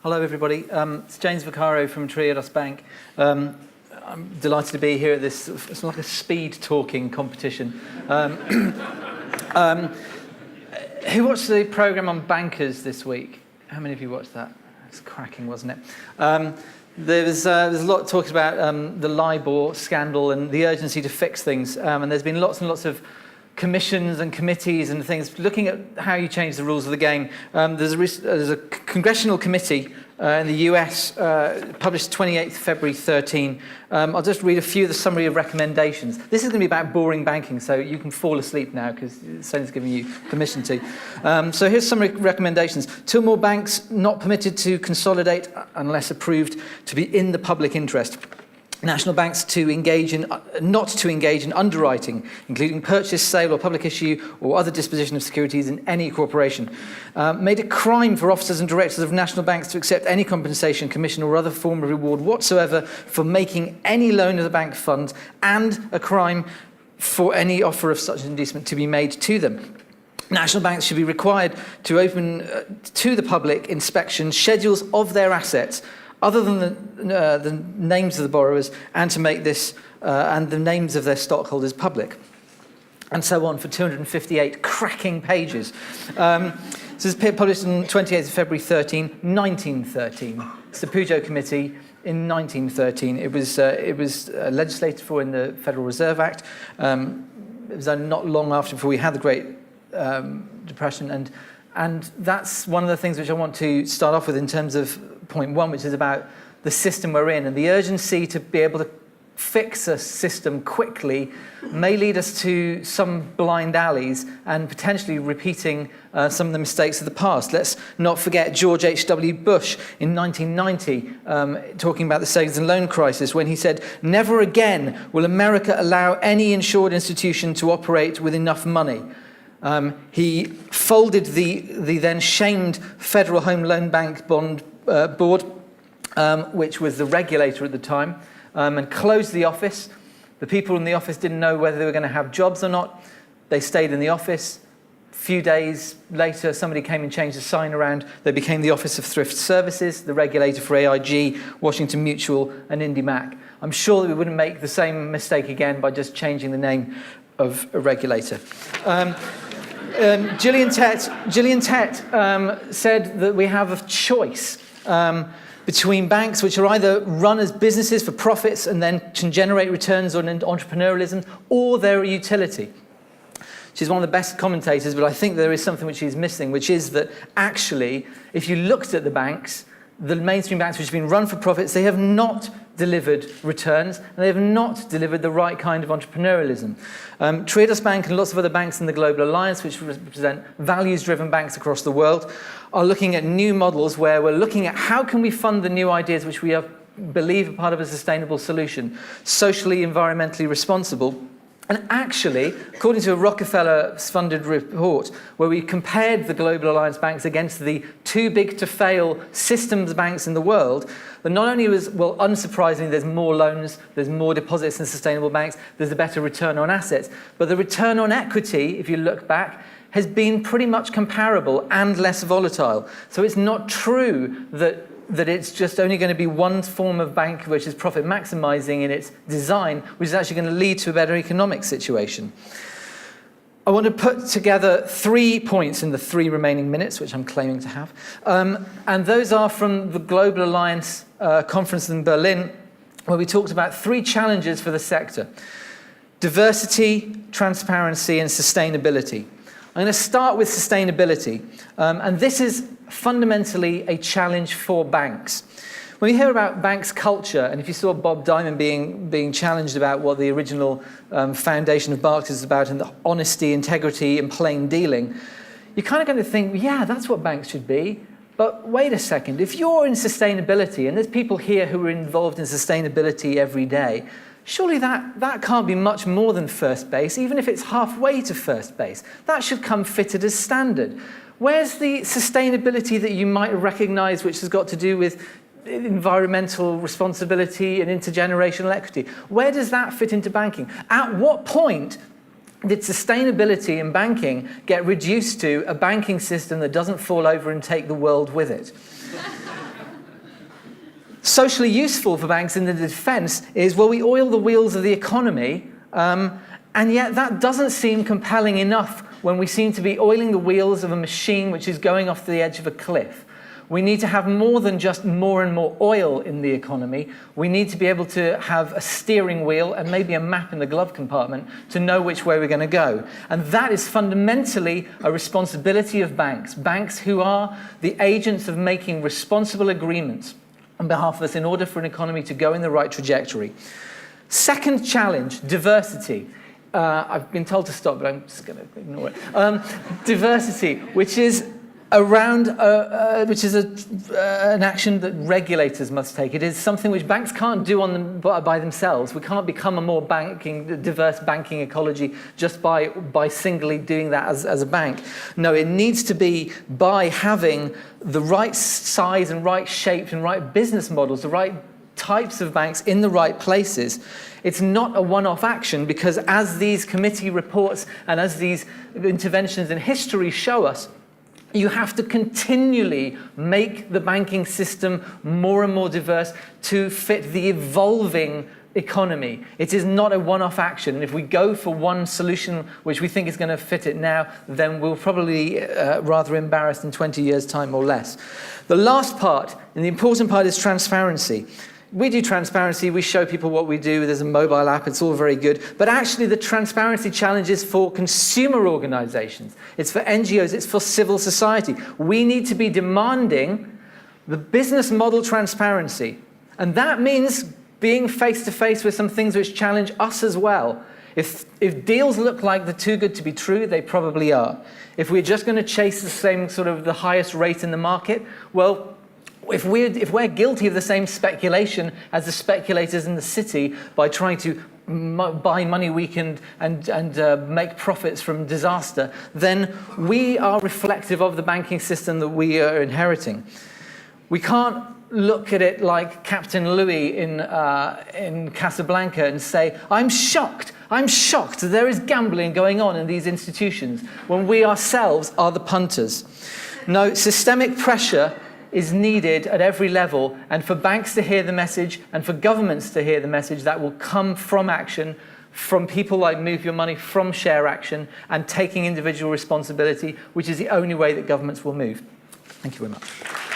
Hello, everybody. It's James Vaccaro from Triodos Bank. I'm delighted to be here at this. It's like a speed talking competition. Who watched the programme on bankers this week? How many of you watched that? It's cracking, wasn't it? There's a lot talked about the LIBOR scandal and the urgency to fix things. And there's been lots and lots of commissions and committees and things looking at how you change the rules of the game. There's a congressional committee in the US published 28th February 13. I'll just read a few of the summary of recommendations. This is going to be about boring banking, so you can fall asleep now because Sony's giving you permission to. So here's some recommendations. 2 more banks not permitted to consolidate unless approved to be in the public interest. National banks not to engage in underwriting, including purchase, sale, or public issue, or other disposition of securities in any corporation. Made a crime for officers and directors of national banks to accept any compensation, commission, or other form of reward whatsoever for making any loan of the bank funds, and a crime for any offer of such inducement to be made to them. National banks should be required to open to the public inspection schedules of their assets, other than the names of the borrowers, and to make this and the names of their stockholders public, and so on for 258 cracking pages. This is published on 28th of February 1913. It's the Peugeot Committee in 1913. It was legislated for in the Federal Reserve Act. It was not long after before we had the Great Depression, and that's one of the things which I want to start off with in terms of point 1, which is about the system we're in, and the urgency to be able to fix a system quickly may lead us to some blind alleys and potentially repeating some of the mistakes of the past. Let's not forget George H.W. Bush in 1990 talking about the savings and loan crisis, when he said, "Never again will America allow any insured institution to operate with enough money." He folded the then shamed Federal Home Loan Bank Bond Board, which was the regulator at the time, and closed the office. The people in the office didn't know whether they were going to have jobs or not. They stayed in the office. A few days later, somebody came and changed the sign around. They became the Office of Thrift Services, the regulator for AIG, Washington Mutual, and IndyMac. I'm sure that we wouldn't make the same mistake again by just changing the name of a regulator. Gillian Tett said that we have a choice between banks which are either run as businesses for profits and then can generate returns on entrepreneurialism, or they're a utility. She's one of the best commentators, but I think there is something which she's missing, which is that actually, if you looked at the banks, the mainstream banks which have been run for profits, they have not delivered returns, and they have not delivered the right kind of entrepreneurialism. Triodos Bank and lots of other banks in the Global Alliance, which represent values-driven banks across the world, are looking at new models where we're looking at how can we fund the new ideas which we believe are part of a sustainable solution, socially, environmentally responsible. And actually, according to a Rockefeller-funded report, where we compared the Global Alliance banks against the too-big-to-fail systems banks in the world, that not only was, well, unsurprisingly, there's more loans, there's more deposits in sustainable banks, there's a better return on assets, but the return on equity, if you look back, has been pretty much comparable and less volatile. So it's not true that it's just only going to be one form of bank which is profit maximizing in its design, which is actually going to lead to a better economic situation. I want to put together 3 points in the 3 remaining minutes, which I'm claiming to have. And those are from the Global Alliance conference in Berlin, where we talked about 3 challenges for the sector: diversity, transparency, and sustainability. I'm going to start with sustainability, and this is fundamentally a challenge for banks. When you hear about banks' culture, and if you saw Bob Diamond being challenged about what the original foundation of Barclays is about, and the honesty, integrity, and plain dealing, you're kind of going to think, yeah, that's what banks should be. But wait a second, if you're in sustainability, and there's people here who are involved in sustainability every day, surely that can't be much more than first base, even if it's halfway to first base. That should come fitted as standard. Where's the sustainability that you might recognize which has got to do with environmental responsibility and intergenerational equity? Where does that fit into banking? At what point did sustainability in banking get reduced to a banking system that doesn't fall over and take the world with it? Socially useful for banks in the defense is, well, we oil the wheels of the economy, and yet that doesn't seem compelling enough when we seem to be oiling the wheels of a machine which is going off the edge of a cliff. We need to have more than just more and more oil in the economy. We need to be able to have a steering wheel and maybe a map in the glove compartment to know which way we're going to go. And that is fundamentally a responsibility of banks. Banks who are the agents of making responsible agreements on behalf of us in order for an economy to go in the right trajectory. Second challenge, diversity. I've been told to stop, but I'm just going to ignore it. Diversity, which is around, an action that regulators must take. It is something which banks can't do by themselves. We can't become a more diverse banking ecology just by singly doing that as a bank. No, it needs to be by having the right size and right shape and right business models, the right types of banks in the right places. It's not a one-off action, because as these committee reports and as these interventions in history show us, you have to continually make the banking system more and more diverse to fit the evolving economy. It is not a one-off action. And if we go for one solution which we think is going to fit it now, then we'll probably be rather embarrassed in 20 years' time or less. The last part, and the important part, is transparency. We do transparency, we show people what we do, there's a mobile app, it's all very good. But actually the transparency challenge is for consumer organizations, it's for NGOs, it's for civil society. We need to be demanding the business model transparency. And that means being face to face with some things which challenge us as well. If deals look like they're too good to be true, they probably are. If we're just going to chase the same sort of the highest rate in the market, well, if we're guilty of the same speculation as the speculators in the city by trying to buy money weak and make profits from disaster, then we are reflective of the banking system that we are inheriting. We can't look at it like Captain Louis in Casablanca and say, I'm shocked that there is gambling going on in these institutions, when we ourselves are the punters. No, systemic pressure is needed at every level, and for banks to hear the message and for governments to hear the message, that will come from action, from people like Move Your Money, from Share Action, and taking individual responsibility, which is the only way that governments will move. Thank you very much.